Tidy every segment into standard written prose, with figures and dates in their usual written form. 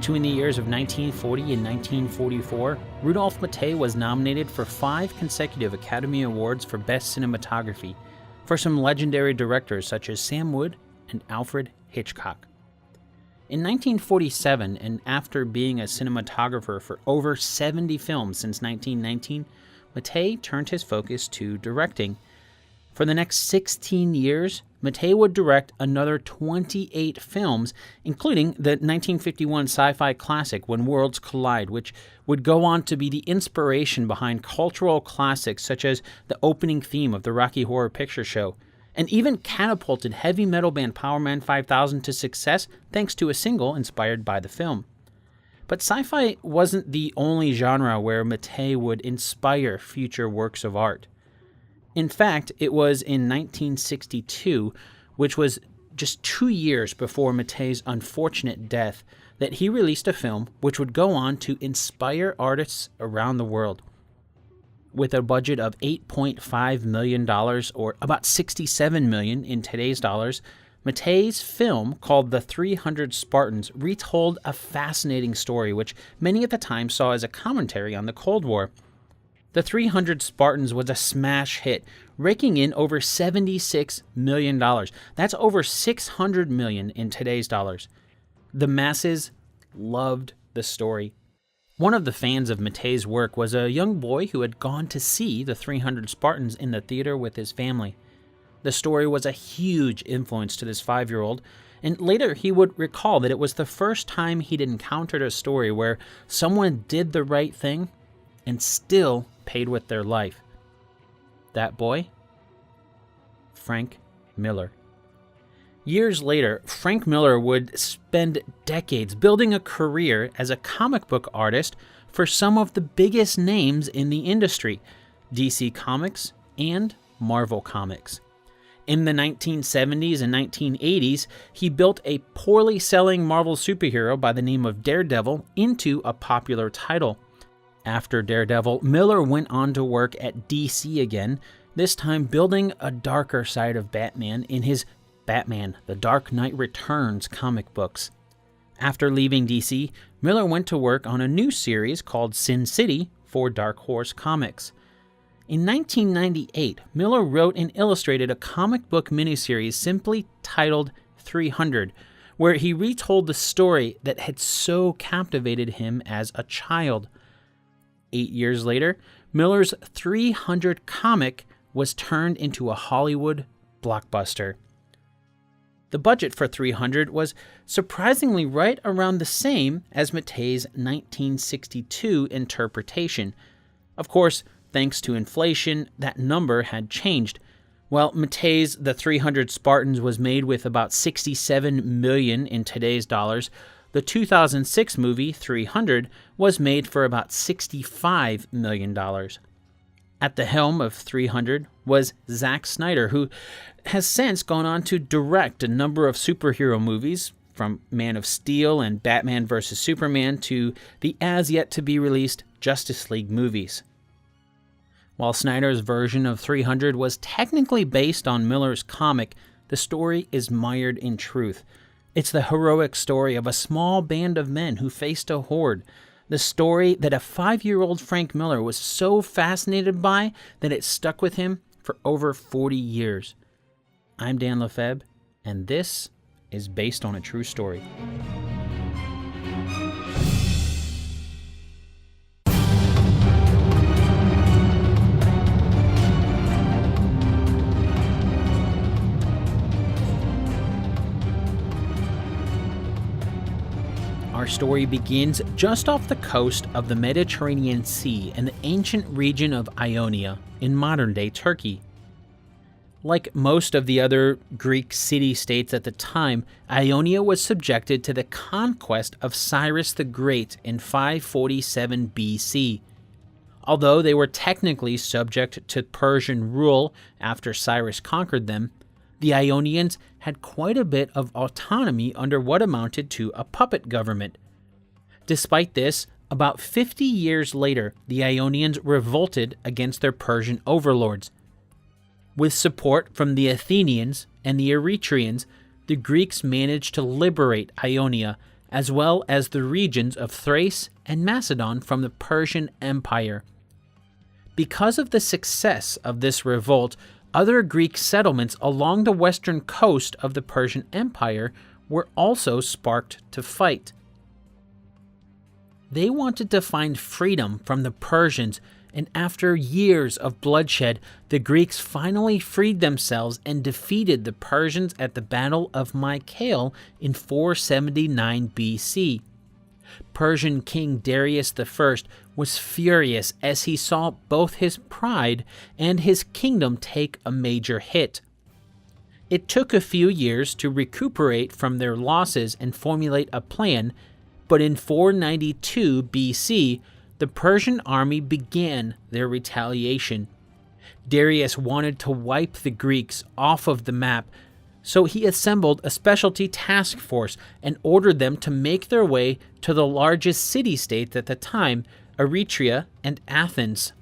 Between the years of 1940 and 1944, Rudolph Mattei was nominated for 5 consecutive Academy Awards for Best Cinematography for some legendary directors such as Sam Wood and Alfred Hitchcock. In 1947, and after being a cinematographer for over 70 films since 1919, Mattei turned his focus to directing. For the next 16 years, Mattei would direct another 28 films, including the 1951 sci-fi classic When Worlds Collide, which would go on to be the inspiration behind cultural classics such as the opening theme of the Rocky Horror Picture Show, and even catapulted heavy metal band Powerman 5000 to success thanks to a single inspired by the film. But sci-fi wasn't the only genre where Mattei would inspire future works of art. In fact, it was in 1962, which was just 2 years before Mattei's unfortunate death, that he released a film which would go on to inspire artists around the world. With a budget of $8.5 million, or about $67 million in today's dollars, Mattei's film, called The 300 Spartans, retold a fascinating story which many at the time saw as a commentary on the Cold War. The 300 Spartans was a smash hit, raking in over $76 million. That's over $600 million in today's dollars. The masses loved the story. One of the fans of Mattei's work was a young boy who had gone to see The 300 Spartans in the theater with his family. The story was a huge influence to this 5-year-old, and later he would recall that it was the first time he'd encountered a story where someone did the right thing and still paid with their life. That boy? Frank Miller. Years later, Frank Miller would spend decades building a career as a comic book artist for some of the biggest names in the industry, DC Comics and Marvel Comics. In the 1970s and 1980s, he built a poorly selling Marvel superhero by the name of Daredevil into a popular title. After Daredevil, Miller went on to work at DC again, this time building a darker side of Batman in his Batman: The Dark Knight Returns comic books. After leaving DC, Miller went to work on a new series called Sin City for Dark Horse Comics. In 1998, Miller wrote and illustrated a comic book miniseries simply titled 300, where he retold the story that had so captivated him as a child. 8 years later, Miller's 300 comic was turned into a Hollywood blockbuster. The budget for 300 was surprisingly right around the same as Mattei's 1962 interpretation. Of course, thanks to inflation, that number had changed. While Mattei's The 300 Spartans was made with about $67 million in today's dollars, the 2006 movie 300 was made for about $65 million. At the helm of 300 was Zack Snyder, who has since gone on to direct a number of superhero movies, from Man of Steel and Batman vs. Superman to the as-yet-to-be-released Justice League movies. While Snyder's version of 300 was technically based on Miller's comic, the story is mired in truth. It's the heroic story of a small band of men who faced a horde, the story that a 5-year-old Frank Miller was so fascinated by that it stuck with him for over 40 years. I'm Dan Lefebvre, and this is based on a true story. Our story begins just off the coast of the Mediterranean Sea in the ancient region of Ionia in modern-day Turkey. Like most of the other Greek city-states at the time, Ionia was subjected to the conquest of Cyrus the Great in 547 BC. Although they were technically subject to Persian rule after Cyrus conquered them, the Ionians had quite a bit of autonomy under what amounted to a puppet government. Despite this, about 50 years later, the Ionians revolted against their Persian overlords. With support from the Athenians and the Eretrians, the Greeks managed to liberate Ionia as well as the regions of Thrace and Macedon from the Persian Empire. Because of the success of this revolt, other Greek settlements along the western coast of the Persian Empire were also sparked to fight. They wanted to find freedom from the Persians, and after years of bloodshed, the Greeks finally freed themselves and defeated the Persians at the Battle of Mycale in 479 BC. Persian King Darius I was furious as he saw both his pride and his kingdom take a major hit. It took a few years to recuperate from their losses and formulate a plan, but in 492 BC, the Persian army began their retaliation. Darius wanted to wipe the Greeks off of the map, so he assembled a specialty task force and ordered them to make their way to the largest city-states at the time, Eretria and Athens.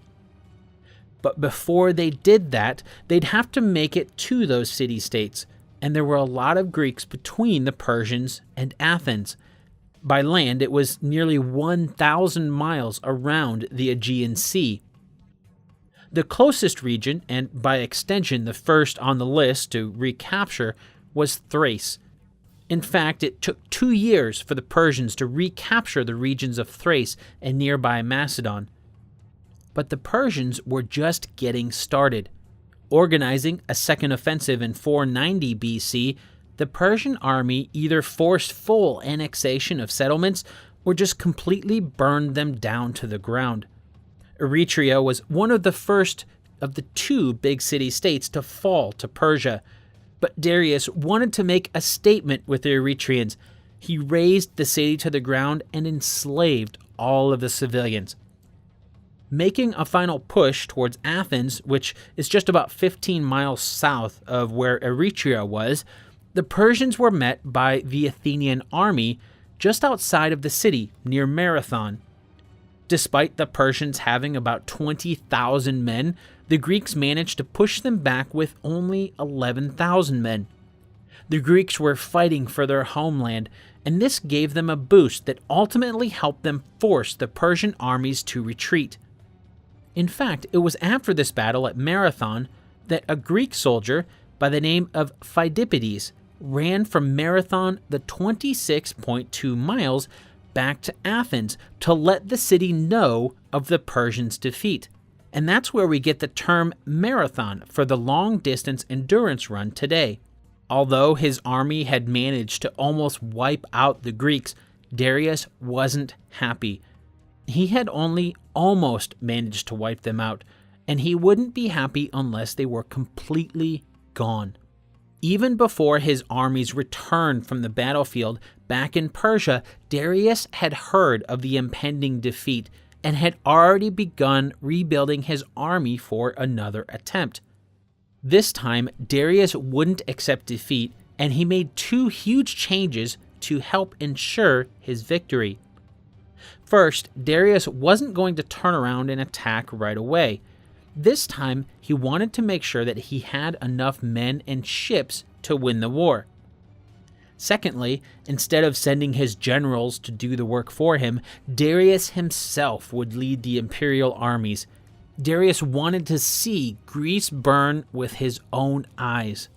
But before they did that, they'd have to make it to those city-states, and there were a lot of Greeks between the Persians and Athens. By land, it was nearly 1,000 miles around the Aegean Sea. The closest region, and by extension the first on the list to recapture, was Thrace. In fact, it took 2 years for the Persians to recapture the regions of Thrace and nearby Macedon. But the Persians were just getting started. Organizing a second offensive in 490 BC, the Persian army either forced full annexation of settlements or just completely burned them down to the ground. Eretria was one of the first of the 2 big city-states to fall to Persia, but Darius wanted to make a statement with the Eretrians. He razed the city to the ground and enslaved all of the civilians. Making a final push towards Athens, which is just about 15 miles south of where Eretria was, the Persians were met by the Athenian army just outside of the city, near Marathon. Despite the Persians having about 20,000 men, the Greeks managed to push them back with only 11,000 men. The Greeks were fighting for their homeland, and this gave them a boost that ultimately helped them force the Persian armies to retreat. In fact, it was after this battle at Marathon that a Greek soldier by the name of Phidippides ran from Marathon the 26.2 miles back to Athens to let the city know of the Persians' defeat. And that's where we get the term marathon for the long-distance endurance run today. Although his army had managed to almost wipe out the Greeks, Darius wasn't happy. He had only almost managed to wipe them out, and he wouldn't be happy unless they were completely gone. Even before his armies returned from the battlefield back in Persia, Darius had heard of the impending defeat and had already begun rebuilding his army for another attempt. This time, Darius wouldn't accept defeat, and he made 2 huge changes to help ensure his victory. First, Darius wasn't going to turn around and attack right away. This time, he wanted to make sure that he had enough men and ships to win the war. Secondly, instead of sending his generals to do the work for him, Darius himself would lead the imperial armies. Darius wanted to see Greece burn with his own eyes.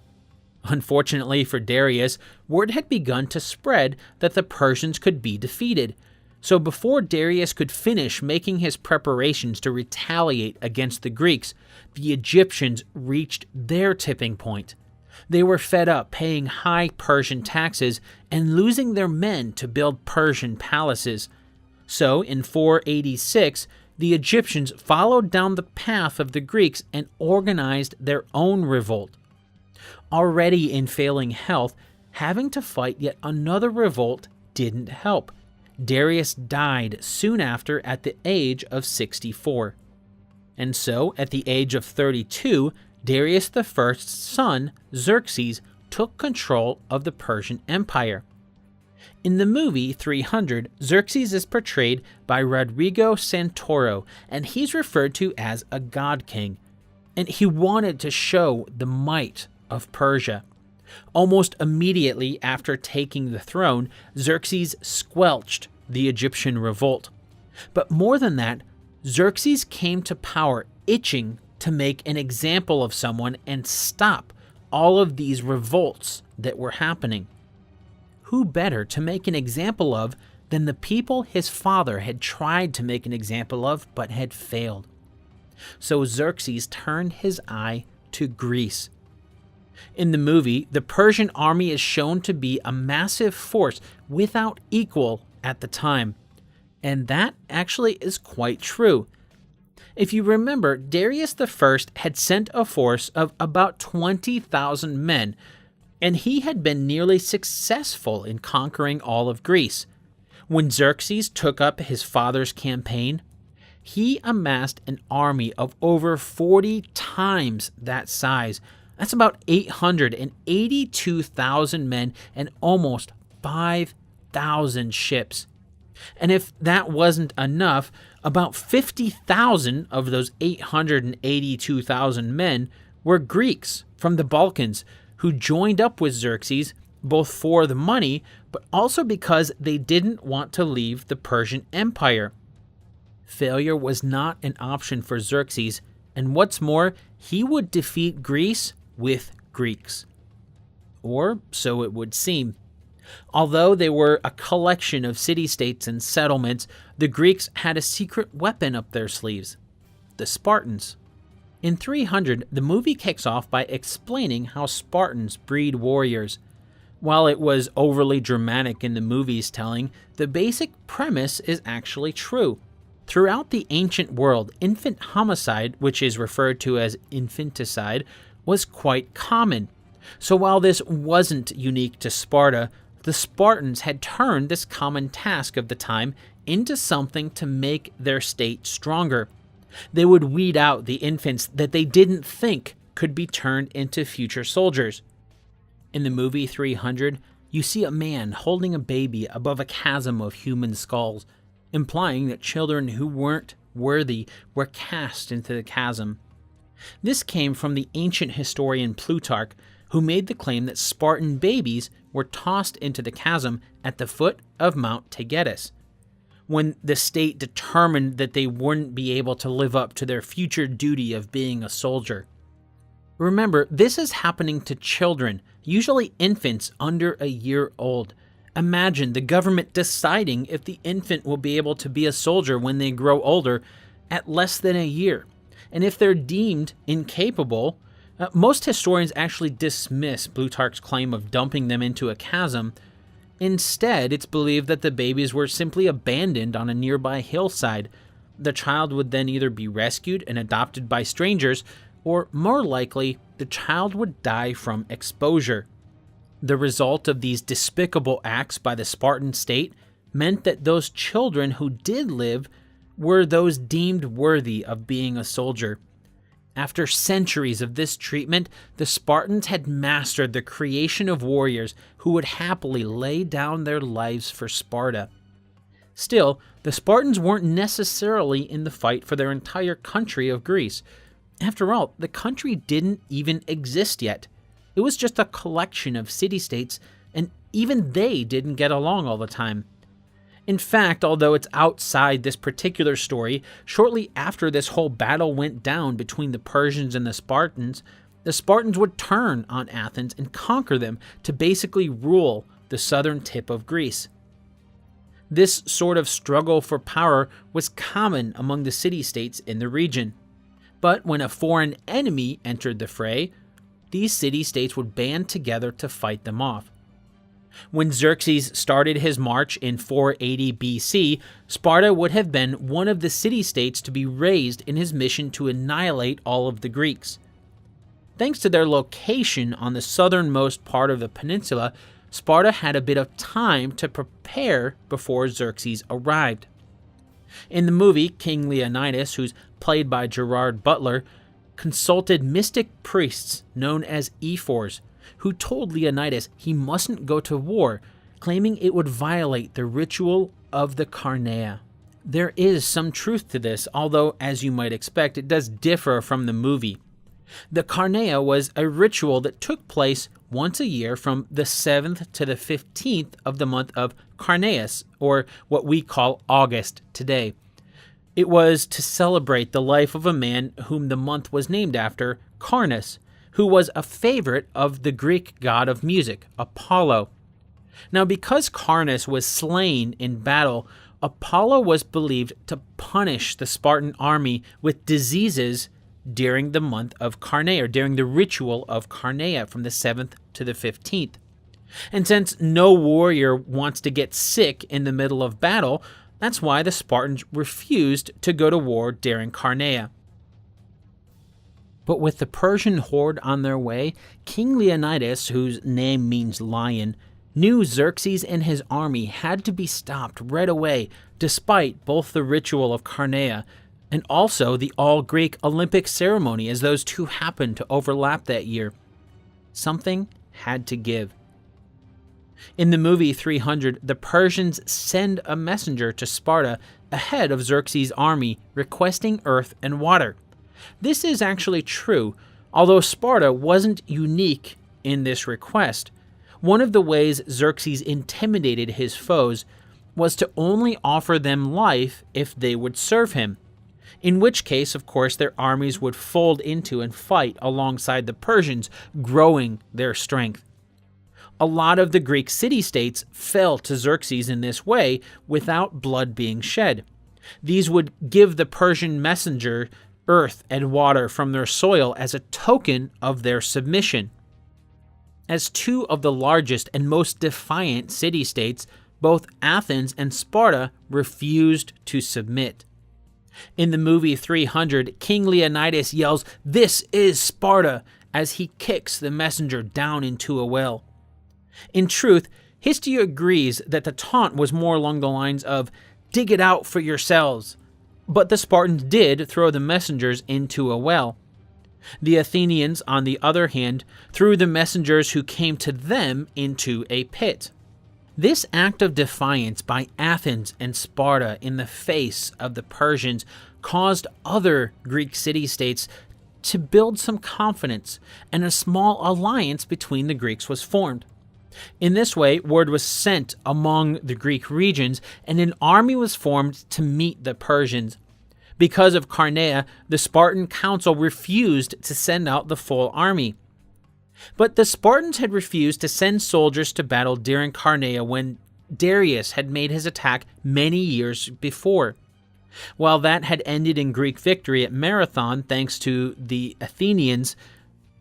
Unfortunately for Darius, word had begun to spread that the Persians could be defeated. So before Darius could finish making his preparations to retaliate against the Greeks, the Egyptians reached their tipping point. They were fed up paying high Persian taxes and losing their men to build Persian palaces. So in 486, the Egyptians followed down the path of the Greeks and organized their own revolt. Already in failing health, having to fight yet another revolt didn't help. Darius died soon after at the age of 64. And so, at the age of 32, Darius I's son, Xerxes, took control of the Persian Empire. In the movie 300, Xerxes is portrayed by Rodrigo Santoro, and he's referred to as a god king. And he wanted to show the might of Persia. Almost immediately after taking the throne, Xerxes squelched the Egyptian revolt. But more than that, Xerxes came to power itching to make an example of someone and stop all of these revolts that were happening. Who better to make an example of than the people his father had tried to make an example of but had failed? So Xerxes turned his eye to Greece. In the movie, the Persian army is shown to be a massive force without equal at the time. And that actually is quite true. If you remember, Darius I had sent a force of about 20,000 men, and he had been nearly successful in conquering all of Greece. When Xerxes took up his father's campaign, he amassed an army of over 40 times that size. That's about 882,000 men and almost 5,000 ships. And if that wasn't enough, about 50,000 of those 882,000 men were Greeks from the Balkans who joined up with Xerxes both for the money, but also because they didn't want to leave the Persian Empire. Failure was not an option for Xerxes, and what's more, he would defeat Greece with Greeks. Or so it would seem. Although they were a collection of city-states and settlements, the Greeks had a secret weapon up their sleeves: the Spartans. In 300, the movie kicks off by explaining how Spartans breed warriors. While it was overly dramatic in the movie's telling, the basic premise is actually true. Throughout the ancient world, infant homicide, which is referred to as infanticide, was quite common. So while this wasn't unique to Sparta, the Spartans had turned this common task of the time into something to make their state stronger. They would weed out the infants that they didn't think could be turned into future soldiers. In the movie 300, you see a man holding a baby above a chasm of human skulls, implying that children who weren't worthy were cast into the chasm. This came from the ancient historian Plutarch, who made the claim that Spartan babies were tossed into the chasm at the foot of Mount Taygetus, when the state determined that they wouldn't be able to live up to their future duty of being a soldier. Remember, this is happening to children, usually infants under a year old. Imagine the government deciding if the infant will be able to be a soldier when they grow older at less than a year. And if they're deemed incapable, most historians actually dismiss Plutarch's claim of dumping them into a chasm. Instead, it's believed that the babies were simply abandoned on a nearby hillside. The child would then either be rescued and adopted by strangers, or more likely, the child would die from exposure. The result of these despicable acts by the Spartan state meant that those children who did live were those deemed worthy of being a soldier. After centuries of this treatment, the Spartans had mastered the creation of warriors who would happily lay down their lives for Sparta. Still, the Spartans weren't necessarily in the fight for their entire country of Greece. After all, the country didn't even exist yet. It was just a collection of city-states, and even they didn't get along all the time. In fact, although it's outside this particular story, shortly after this whole battle went down between the Persians and the Spartans would turn on Athens and conquer them to basically rule the southern tip of Greece. This sort of struggle for power was common among the city-states in the region. But when a foreign enemy entered the fray, these city-states would band together to fight them off. When Xerxes started his march in 480 BC, Sparta would have been one of the city-states to be raised in his mission to annihilate all of the Greeks. Thanks to their location on the southernmost part of the peninsula, Sparta had a bit of time to prepare before Xerxes arrived. In the movie, King Leonidas, who's played by Gerard Butler, consulted mystic priests known as ephors, who told Leonidas he mustn't go to war, claiming it would violate the ritual of the Carneia. There is some truth to this, although, as you might expect, it does differ from the movie. The Carneia was a ritual that took place once a year from the 7th to the 15th of the month of Carneus, or what we call August today. It was to celebrate the life of a man whom the month was named after, Carnus, who was a favorite of the Greek god of music, Apollo. Now, because Carnus was slain in battle, Apollo was believed to punish the Spartan army with diseases during the month of Carnea, or during the ritual of Carnea from the 7th to the 15th. And since no warrior wants to get sick in the middle of battle, that's why the Spartans refused to go to war during Carnea. But with the Persian horde on their way, King Leonidas, whose name means lion, knew Xerxes and his army had to be stopped right away, despite both the ritual of Carnea and also the all-Greek Olympic ceremony, as those two happened to overlap that year. Something had to give. In the movie 300, the Persians send a messenger to Sparta ahead of Xerxes' army requesting earth and water. This is actually true, although Sparta wasn't unique in this request. One of the ways Xerxes intimidated his foes was to only offer them life if they would serve him, in which case, of course, their armies would fold into and fight alongside the Persians, growing their strength. A lot of the Greek city-states fell to Xerxes in this way without blood being shed. These would give the Persian messenger earth and water from their soil as a token of their submission. As two of the largest and most defiant city-states, both Athens and Sparta refused to submit. In the movie 300, King Leonidas yells, "This is Sparta," as he kicks the messenger down into a well. In truth, history agrees that the taunt was more along the lines of, "Dig it out for yourselves." But the Spartans did throw the messengers into a well. The Athenians, on the other hand, threw the messengers who came to them into a pit. This act of defiance by Athens and Sparta in the face of the Persians caused other Greek city-states to build some confidence, and a small alliance between the Greeks was formed. In this way, word was sent among the Greek regions, and an army was formed to meet the Persians. Because of Carnea, the Spartan council refused to send out the full army. But the Spartans had refused to send soldiers to battle during Carnea when Darius had made his attack many years before. While that had ended in Greek victory at Marathon thanks to the Athenians,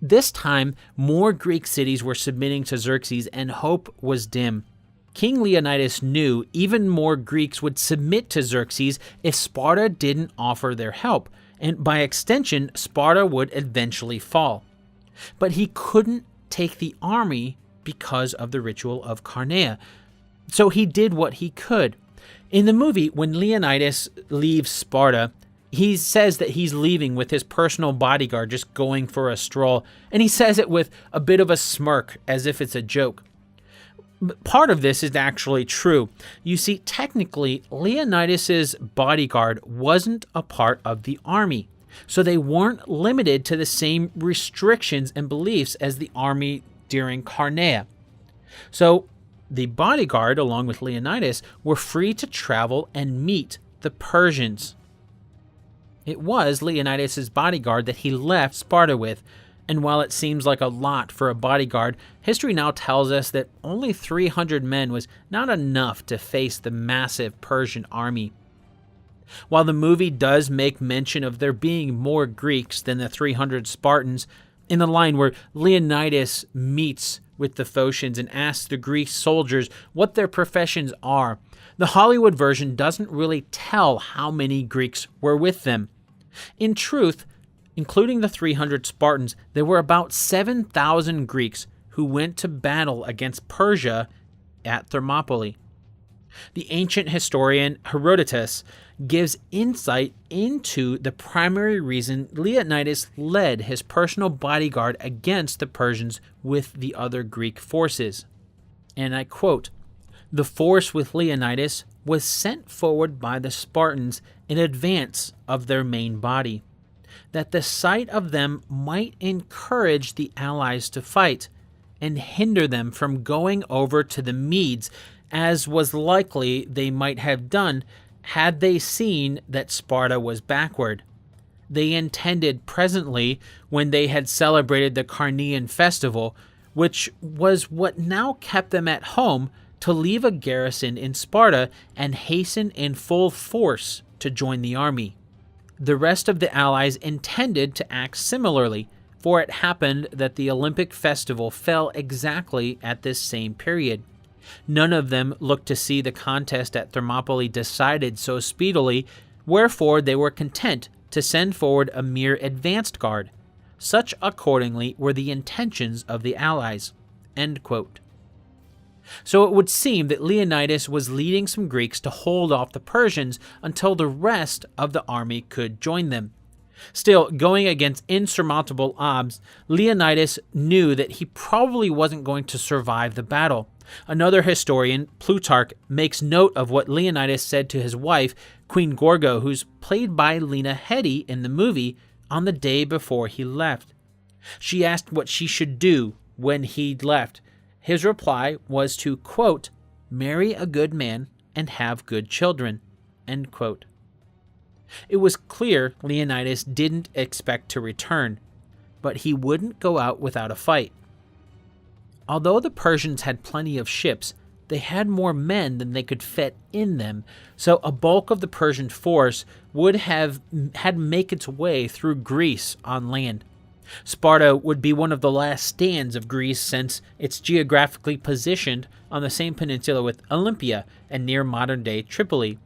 this time more Greek cities were submitting to Xerxes and hope was dim. King Leonidas knew even more Greeks would submit to Xerxes if Sparta didn't offer their help, and by extension, Sparta would eventually fall. But he couldn't take the army because of the ritual of Carnea, so he did what he could. In the movie, when Leonidas leaves Sparta, he says that he's leaving with his personal bodyguard, just going for a stroll, and he says it with a bit of a smirk, as if it's a joke. But part of this is actually true. You see, technically, Leonidas's bodyguard wasn't a part of the army, so they weren't limited to the same restrictions and beliefs as the army during Carnea. So the bodyguard, along with Leonidas, were free to travel and meet the Persians. It was Leonidas's bodyguard that he left Sparta with, and while it seems like a lot for a bodyguard, history now tells us that only 300 men was not enough to face the massive Persian army. While the movie does make mention of there being more Greeks than the 300 Spartans, in the line where Leonidas meets with the Phocians and asks the Greek soldiers what their professions are, the Hollywood version doesn't really tell how many Greeks were with them. In truth, including the 300 Spartans, there were about 7,000 Greeks who went to battle against Persia at Thermopylae. The ancient historian Herodotus gives insight into the primary reason Leonidas led his personal bodyguard against the Persians with the other Greek forces. And I quote, "The force with Leonidas was sent forward by the Spartans in advance of their main body, that the sight of them might encourage the allies to fight, and hinder them from going over to the Medes, as was likely they might have done had they seen that Sparta was backward. They intended presently, when they had celebrated the Carnean festival, which was what now kept them at home, to leave a garrison in Sparta and hasten in full force to join the army. The rest of the allies intended to act similarly, for it happened that the Olympic festival fell exactly at this same period. None of them looked to see the contest at Thermopylae decided so speedily, wherefore they were content to send forward a mere advanced guard. Such, accordingly, were the intentions of the allies." End quote. So it would seem that Leonidas was leading some Greeks to hold off the Persians until the rest of the army could join them. Still, going against insurmountable odds, Leonidas knew that he probably wasn't going to survive the battle. Another historian, Plutarch, makes note of what Leonidas said to his wife, Queen Gorgo, who's played by Lena Headey in the movie, on the day before he left. She asked what she should do when he'd left. His reply was to, quote, "marry a good man and have good children," end quote. It was clear Leonidas didn't expect to return, but he wouldn't go out without a fight. Although the Persians had plenty of ships, they had more men than they could fit in them, so a bulk of the Persian force would have had to make its way through Greece on land. Sparta would be one of the last stands of Greece, since it's geographically positioned on the same peninsula with Olympia and near modern-day Tripoli.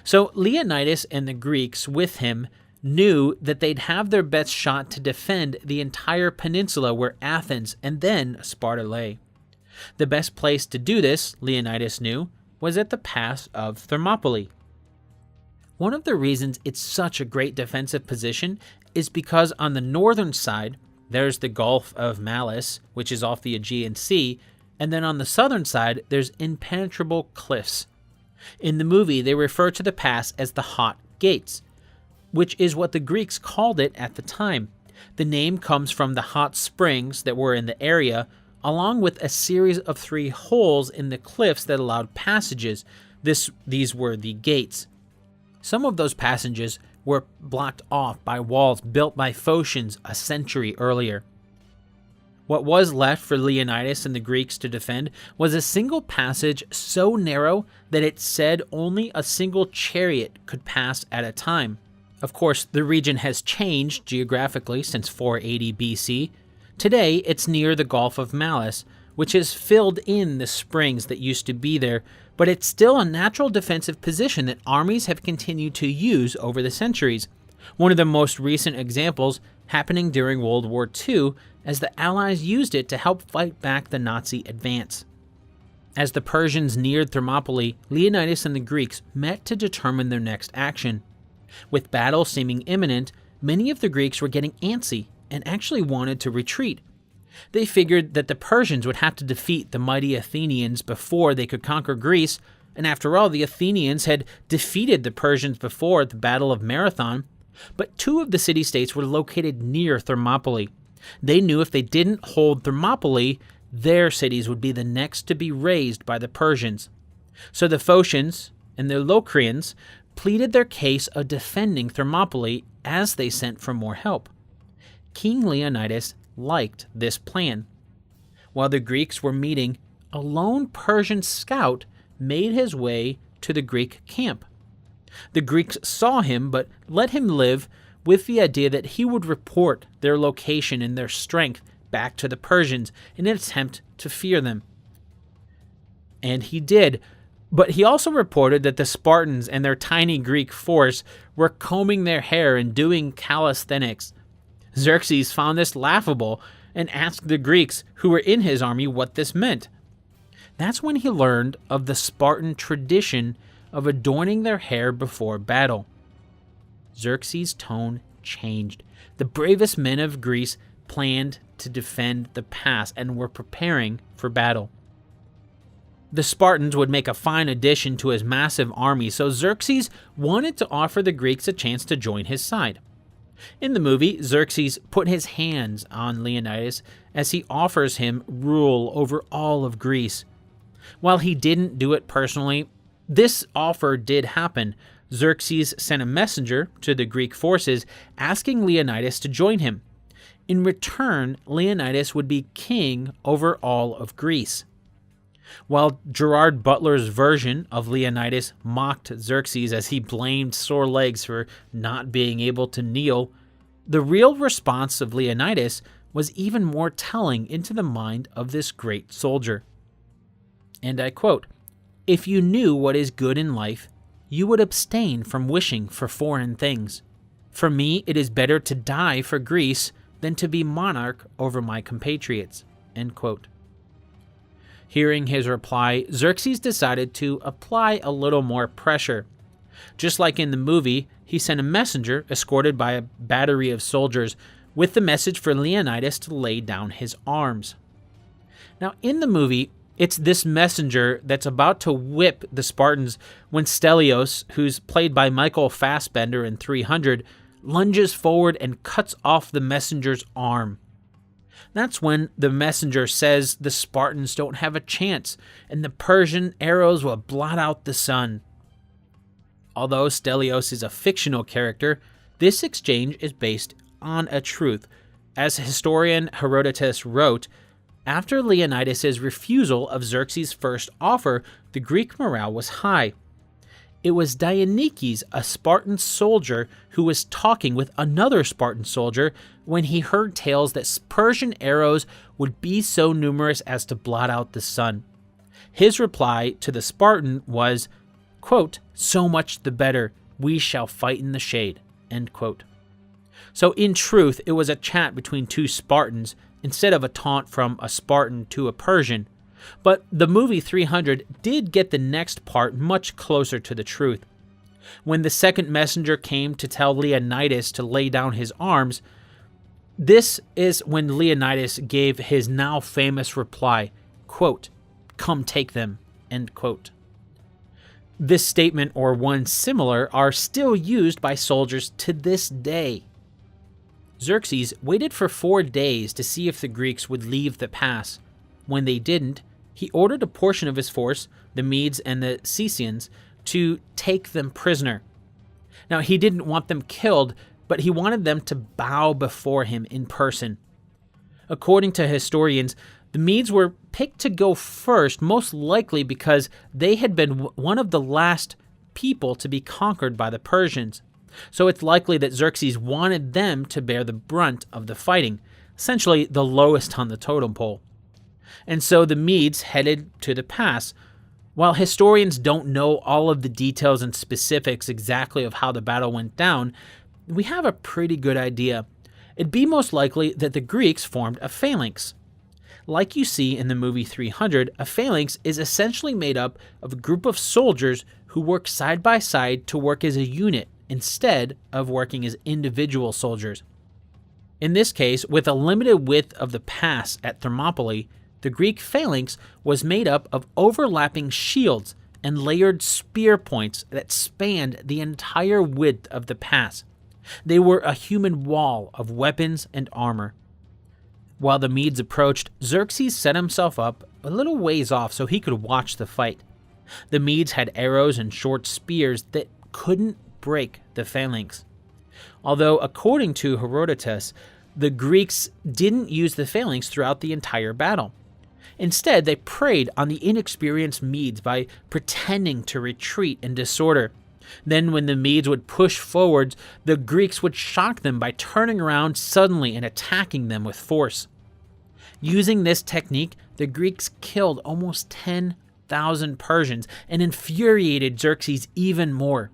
So Leonidas and the Greeks with him knew that they'd have their best shot to defend the entire peninsula where Athens and then Sparta lay. The best place to do this, Leonidas knew, was at the pass of Thermopylae. One of the reasons it's such a great defensive position is because on the northern side, there's the Gulf of Malice, which is off the Aegean Sea, and then on the southern side, there's impenetrable cliffs. In the movie, they refer to the pass as the Hot Gates, which is what the Greeks called it at the time. The name comes from the hot springs that were in the area, along with a series of 3 holes in the cliffs that allowed passages. These were the gates. Some of those passages were blocked off by walls built by Phocians a century earlier. What was left for Leonidas and the Greeks to defend was a single passage so narrow that it said only a single chariot could pass at a time. Of course, the region has changed geographically since 480 BC. Today, it's near the Gulf of Malice, which has filled in the springs that used to be there, but it's still a natural defensive position that armies have continued to use over the centuries. One of the most recent examples happening during World War II, as the Allies used it to help fight back the Nazi advance. As the Persians neared Thermopylae, Leonidas and the Greeks met to determine their next action. With battle seeming imminent, many of the Greeks were getting antsy and actually wanted to retreat. They figured that the Persians would have to defeat the mighty Athenians before they could conquer Greece, and after all, the Athenians had defeated the Persians before at the Battle of Marathon. But 2 of the city-states were located near Thermopylae. They knew if they didn't hold Thermopylae, their cities would be the next to be razed by the Persians. So the Phocians and the Locrians pleaded their case of defending Thermopylae as they sent for more help. King Leonidas liked this plan. While the Greeks were meeting, a lone Persian scout made his way to the Greek camp. The Greeks saw him, but let him live with the idea that he would report their location and their strength back to the Persians in an attempt to fear them. And he did, but he also reported that the Spartans and their tiny Greek force were combing their hair and doing calisthenics. Xerxes found this laughable and asked the Greeks who were in his army what this meant. That's when he learned of the Spartan tradition of adorning their hair before battle. Xerxes' tone changed. The bravest men of Greece planned to defend the pass and were preparing for battle. The Spartans would make a fine addition to his massive army, so Xerxes wanted to offer the Greeks a chance to join his side. In the movie, Xerxes put his hands on Leonidas as he offers him rule over all of Greece. While he didn't do it personally, this offer did happen. Xerxes sent a messenger to the Greek forces asking Leonidas to join him. In return, Leonidas would be king over all of Greece. While Gerard Butler's version of Leonidas mocked Xerxes as he blamed sore legs for not being able to kneel, the real response of Leonidas was even more telling into the mind of this great soldier. And I quote, "If you knew what is good in life, you would abstain from wishing for foreign things. For me, it is better to die for Greece than to be monarch over my compatriots." End quote. Hearing his reply, Xerxes decided to apply a little more pressure. Just like in the movie, he sent a messenger escorted by a battery of soldiers with the message for Leonidas to lay down his arms. Now, in the movie, it's this messenger that's about to whip the Spartans when Stelios, who's played by Michael Fassbender in 300, lunges forward and cuts off the messenger's arm. That's when the messenger says the Spartans don't have a chance and the Persian arrows will blot out the sun. Although Stelios is a fictional character, this exchange is based on a truth. As historian Herodotus wrote, after Leonidas' refusal of Xerxes' first offer, the Greek morale was high. It was Dionysius, a Spartan soldier, who was talking with another Spartan soldier when he heard tales that Persian arrows would be so numerous as to blot out the sun. His reply to the Spartan was, quote, "So much the better, we shall fight in the shade," end quote. So in truth, it was a chat between two Spartans instead of a taunt from a Spartan to a Persian. But the movie 300 did get the next part much closer to the truth. When the second messenger came to tell Leonidas to lay down his arms, this is when Leonidas gave his now famous reply, quote, "Come take them," end quote. This statement or one similar are still used by soldiers to this day. Xerxes waited for 4 days to see if the Greeks would leave the pass. When they didn't, he ordered a portion of his force, the Medes and the Cesians, to take them prisoner. Now, he didn't want them killed, but he wanted them to bow before him in person. According to historians, the Medes were picked to go first, most likely because they had been one of the last people to be conquered by the Persians. So it's likely that Xerxes wanted them to bear the brunt of the fighting, essentially the lowest on the totem pole. And so the Medes headed to the pass. While historians don't know all of the details and specifics exactly of how the battle went down, we have a pretty good idea. It'd be most likely that the Greeks formed a phalanx. Like you see in the movie 300, a phalanx is essentially made up of a group of soldiers who work side by side to work as a unit instead of working as individual soldiers. In this case, with a limited width of the pass at Thermopylae, the Greek phalanx was made up of overlapping shields and layered spear points that spanned the entire width of the pass. They were a human wall of weapons and armor. While the Medes approached, Xerxes set himself up a little ways off so he could watch the fight. The Medes had arrows and short spears that couldn't break the phalanx. Although, according to Herodotus, the Greeks didn't use the phalanx throughout the entire battle. Instead, they preyed on the inexperienced Medes by pretending to retreat in disorder. Then, when the Medes would push forwards, the Greeks would shock them by turning around suddenly and attacking them with force. Using this technique, the Greeks killed almost 10,000 Persians and infuriated Xerxes even more.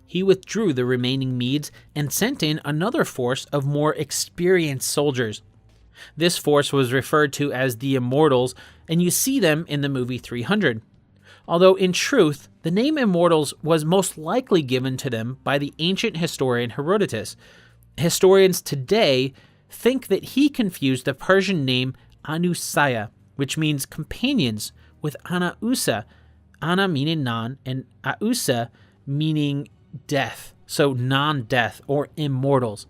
He withdrew the remaining Medes and sent in another force of more experienced soldiers. This force was referred to as the Immortals, and you see them in the movie 300. Although in truth, the name Immortals was most likely given to them by the ancient historian Herodotus. Historians today think that he confused the Persian name Anusaya, which means companions, with Anausa, Ana meaning non, and Ausa meaning death. so non-death or immortals.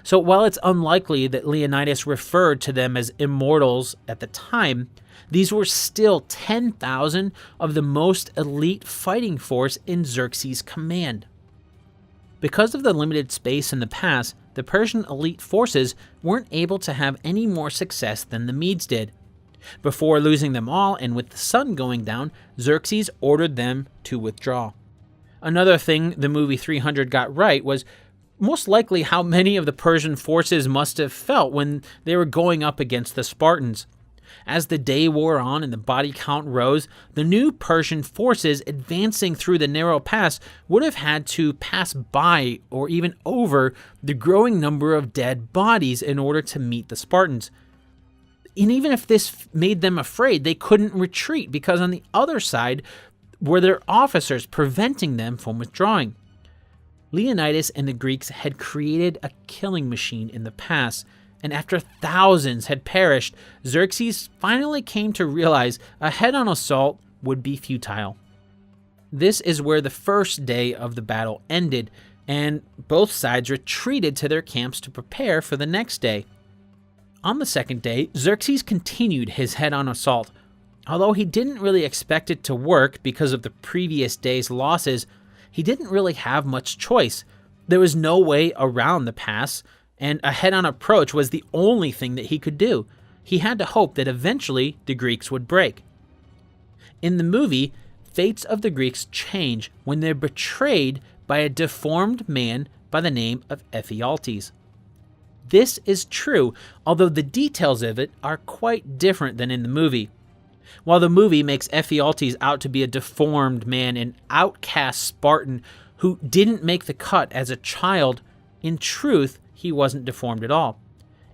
So while it's unlikely that Leonidas referred to them as immortals at the time, these were still 10,000 of the most elite fighting force in Xerxes' command. Because of the limited space in the pass, the Persian elite forces weren't able to have any more success than the Medes did. Before losing them all and with the sun going down, Xerxes ordered them to withdraw. Another thing the movie 300 got right was most likely how many of the Persian forces must have felt when they were going up against the Spartans. As the day wore on and the body count rose, the new Persian forces advancing through the narrow pass would have had to pass by or even over the growing number of dead bodies in order to meet the Spartans. And even if this made them afraid, they couldn't retreat because on the other side were their officers preventing them from withdrawing. Leonidas and the Greeks had created a killing machine in the pass, and after thousands had perished, Xerxes finally came to realize a head-on assault would be futile. This is where the first day of the battle ended, and both sides retreated to their camps to prepare for the next day. On the second day, Xerxes continued his head-on assault. Although he didn't really expect it to work because of the previous day's losses, he didn't really have much choice. There was no way around the pass, and a head-on approach was the only thing that he could do. He had to hope that eventually the Greeks would break. In the movie, fates of the Greeks change when they're betrayed by a deformed man by the name of Ephialtes. This is true, although the details of it are quite different than in the movie. While the movie makes Ephialtes out to be a deformed man, an outcast Spartan who didn't make the cut as a child, in truth, he wasn't deformed at all.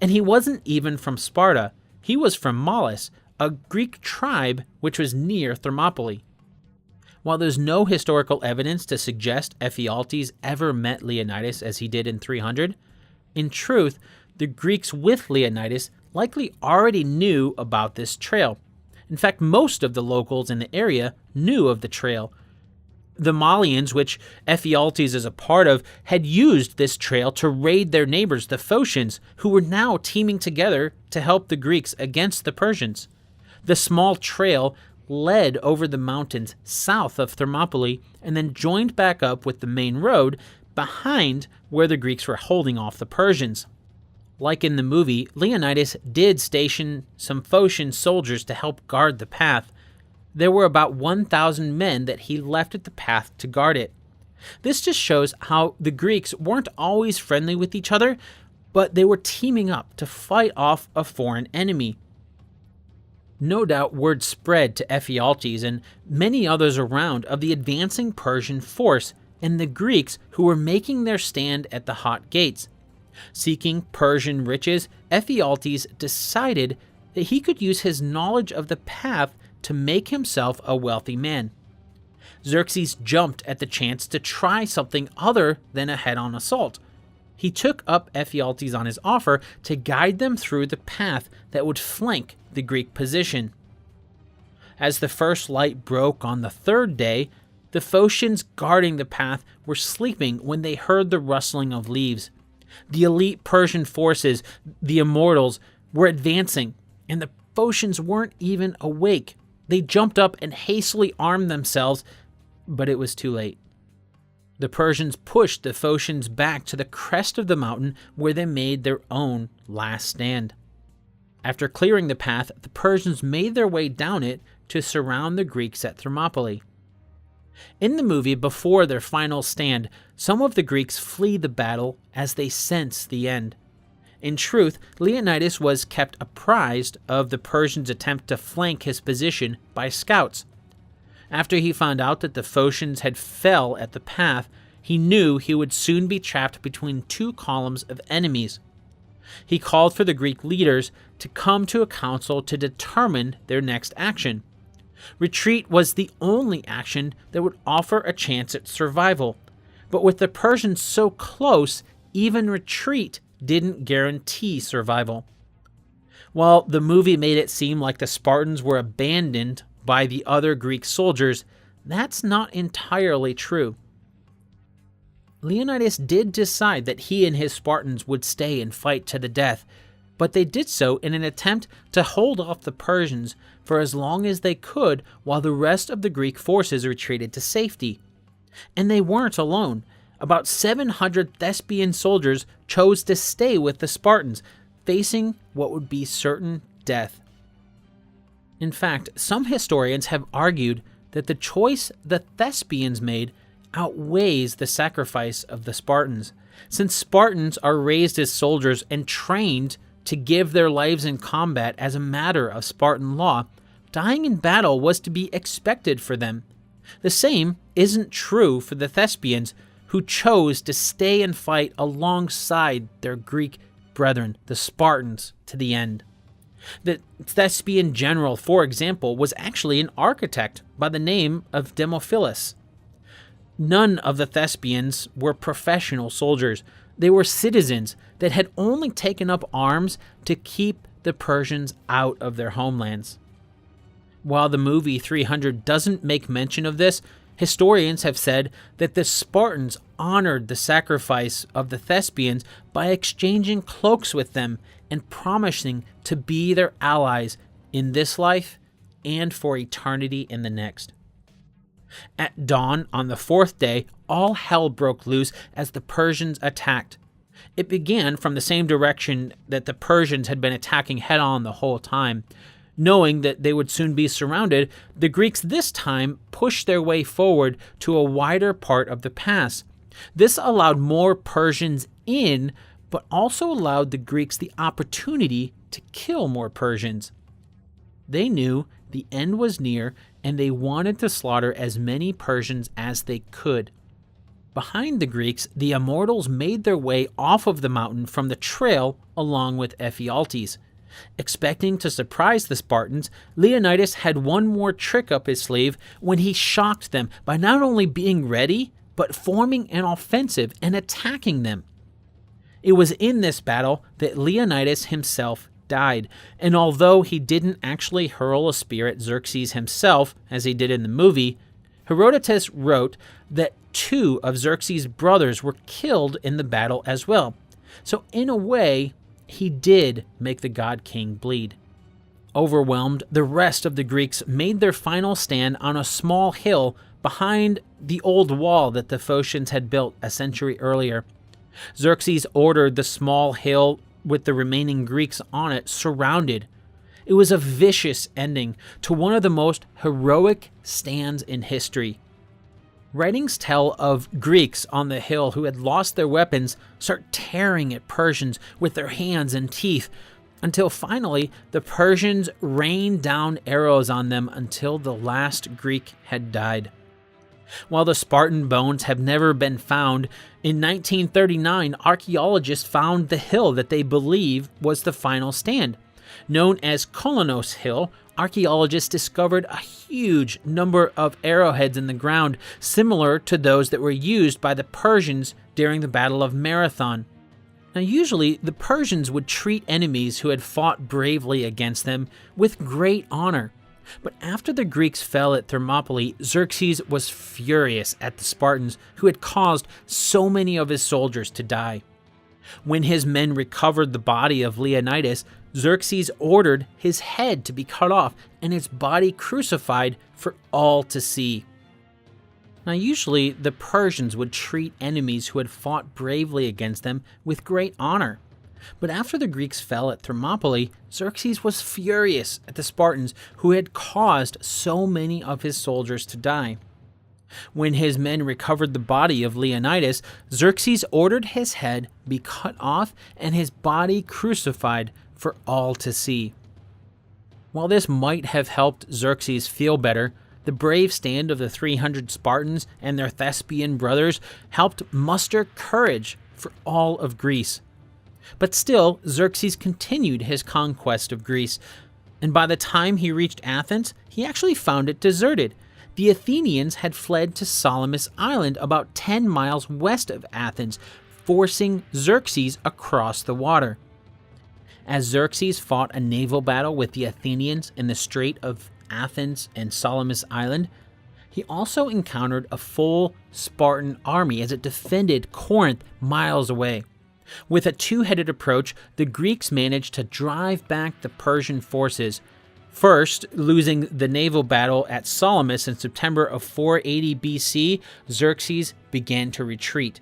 And he wasn't even from Sparta. He was from Maulis, a Greek tribe which was near Thermopylae. While there's no historical evidence to suggest Ephialtes ever met Leonidas as he did in 300, in truth, the Greeks with Leonidas likely already knew about this trail. In fact, most of the locals in the area knew of the trail. The Malians, which Ephialtes is a part of, had used this trail to raid their neighbors, the Phocians, who were now teaming together to help the Greeks against the Persians. The small trail led over the mountains south of Thermopylae and then joined back up with the main road behind where the Greeks were holding off the Persians. Like in the movie, Leonidas did station some Phocian soldiers to help guard the path. There were about 1,000 men that he left at the path to guard it. This just shows how the Greeks weren't always friendly with each other, but they were teaming up to fight off a foreign enemy. No doubt word spread to Ephialtes and many others around of the advancing Persian force and the Greeks who were making their stand at the Hot Gates. Seeking Persian riches, Ephialtes decided that he could use his knowledge of the path to make himself a wealthy man. Xerxes jumped at the chance to try something other than a head-on assault. He took up Ephialtes on his offer to guide them through the path that would flank the Greek position. As the first light broke on the third day, the Phocians guarding the path were sleeping when they heard the rustling of leaves. The elite Persian forces, the Immortals, were advancing, and the Phocians weren't even awake. They jumped up and hastily armed themselves, but it was too late. The Persians pushed the Phocians back to the crest of the mountain where they made their own last stand. After clearing the path, the Persians made their way down it to surround the Greeks at Thermopylae. In the movie, before their final stand, some of the Greeks flee the battle as they sense the end. In truth, Leonidas was kept apprised of the Persians' attempt to flank his position by scouts. After he found out that the Phocians had fell at the path, he knew he would soon be trapped between two columns of enemies. He called for the Greek leaders to come to a council to determine their next action. Retreat was the only action that would offer a chance at survival, but with the Persians so close, even retreat didn't guarantee survival. While the movie made it seem like the Spartans were abandoned by the other Greek soldiers, that's not entirely true. Leonidas did decide that he and his Spartans would stay and fight to the death, but they did so in an attempt to hold off the Persians for as long as they could while the rest of the Greek forces retreated to safety. And they weren't alone. About 700 Thespian soldiers chose to stay with the Spartans, facing what would be certain death. In fact, some historians have argued that the choice the Thespians made outweighs the sacrifice of the Spartans, since Spartans are raised as soldiers and trained to give their lives in combat as a matter of Spartan law. Dying in battle was to be expected for them. The same isn't true for the Thespians, who chose to stay and fight alongside their Greek brethren, the Spartans, to the end. The Thespian general, for example, was actually an architect by the name of Demophilus. None of the Thespians were professional soldiers. They were citizens that had only taken up arms to keep the Persians out of their homelands. While the movie 300 doesn't make mention of this, historians have said that the Spartans honored the sacrifice of the Thespians by exchanging cloaks with them and promising to be their allies in this life and for eternity in the next. At dawn on the fourth day, all hell broke loose as the Persians attacked. It began from the same direction that the Persians had been attacking head-on the whole time. Knowing that they would soon be surrounded, the Greeks this time pushed their way forward to a wider part of the pass. This allowed more Persians in, but also allowed the Greeks the opportunity to kill more Persians. They knew the end was near, and they wanted to slaughter as many Persians as they could. Behind the Greeks, the Immortals made their way off of the mountain from the trail along with Ephialtes. Expecting to surprise the Spartans, Leonidas had one more trick up his sleeve when he shocked them by not only being ready, but forming an offensive and attacking them. It was in this battle that Leonidas himself died, and although he didn't actually hurl a spear at Xerxes himself, as he did in the movie, Herodotus wrote that 2 of Xerxes' brothers were killed in the battle as well. So in a way, he did make the god king bleed. Overwhelmed, the rest of the Greeks made their final stand on a small hill behind the old wall that the Phocians had built a century earlier. Xerxes ordered the small hill with the remaining Greeks on it surrounded. It was a vicious ending to one of the most heroic stands in history. Writings tell of Greeks on the hill who had lost their weapons start tearing at Persians with their hands and teeth, until finally the Persians rained down arrows on them until the last Greek had died. While the Spartan bones have never been found, in 1939 archaeologists found the hill that they believe was the final stand. Known as Kolonos Hill, archaeologists discovered a huge number of arrowheads in the ground, similar to those that were used by the Persians during the Battle of Marathon. Now, usually, the Persians would treat enemies who had fought bravely against them with great honor. But after the Greeks fell at Thermopylae, Xerxes was furious at the Spartans who had caused so many of his soldiers to die. When his men recovered the body of Leonidas, Xerxes ordered his head to be cut off and its body crucified for all to see. Now, usually the Persians would treat enemies who had fought bravely against them with great honor. But after the Greeks fell at Thermopylae, Xerxes was furious at the Spartans who had caused so many of his soldiers to die. When his men recovered the body of Leonidas, Xerxes ordered his head be cut off and his body crucified for all to see. While this might have helped Xerxes feel better, the brave stand of the 300 Spartans and their Thespian brothers helped muster courage for all of Greece. But still, Xerxes continued his conquest of Greece, and by the time he reached Athens, he actually found it deserted. The Athenians had fled to Salamis Island about 10 miles west of Athens, forcing Xerxes across the water. As Xerxes fought a naval battle with the Athenians in the Strait of Athens and Salamis Island, He also encountered a full Spartan army as it defended Corinth miles away. With a two-headed approach, the Greeks managed to drive back the Persian forces, first losing the naval battle at Salamis in September of 480 BC. Xerxes began to retreat.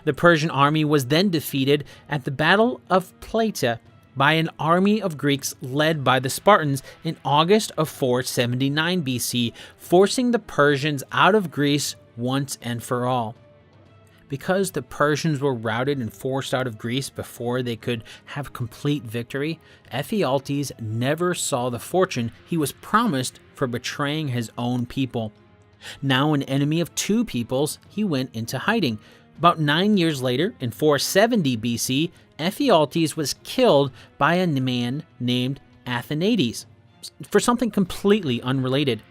The Persian army was then defeated at the Battle of Plata by an army of Greeks led by the Spartans in August of 479 BC, forcing the Persians out of Greece once and for all. Because the Persians were routed and forced out of Greece before they could have complete victory, Ephialtes never saw the fortune he was promised for betraying his own people. Now an enemy of two peoples, he went into hiding. About 9 years later, in 470 BC, Ephialtes was killed by a man named Athenades for something completely unrelated.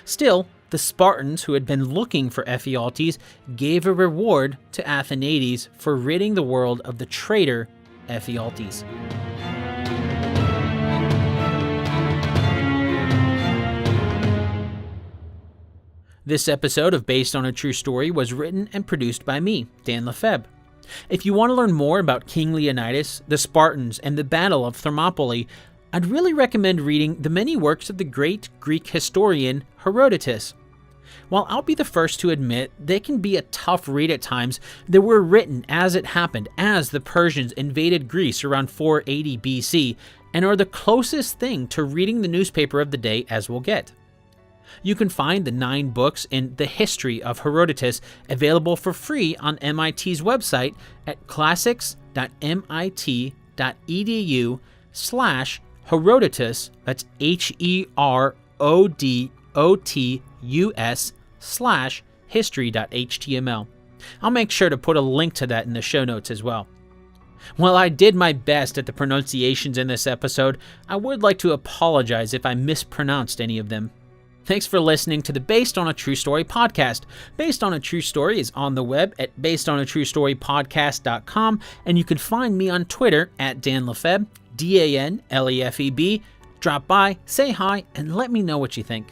Still, the Spartans, who had been looking for Ephialtes, gave a reward to Athenades for ridding the world of the traitor Ephialtes. This episode of Based on a True Story was written and produced by me, Dan Lefebvre. If you want to learn more about King Leonidas, the Spartans, and the Battle of Thermopylae, I'd really recommend reading the many works of the great Greek historian Herodotus. While I'll be the first to admit they can be a tough read at times, they were written as it happened as the Persians invaded Greece around 480 BC, and are the closest thing to reading the newspaper of the day as we'll get. You can find the 9 books in the history of Herodotus available for free on MIT's website at classics.mit.edu/Herodotus, that's HERODOTUS/history.html. I'll make sure to put a link to that in the show notes as well. While I did my best at the pronunciations in this episode, I would like to apologize if I mispronounced any of them. Thanks for listening to the Based on a True Story podcast. Based on a True Story is on the web at basedonatruestorypodcast.com, and you can find me on Twitter at Dan Lefebvre, DANLEFEB. Drop by, say hi, and let me know what you think.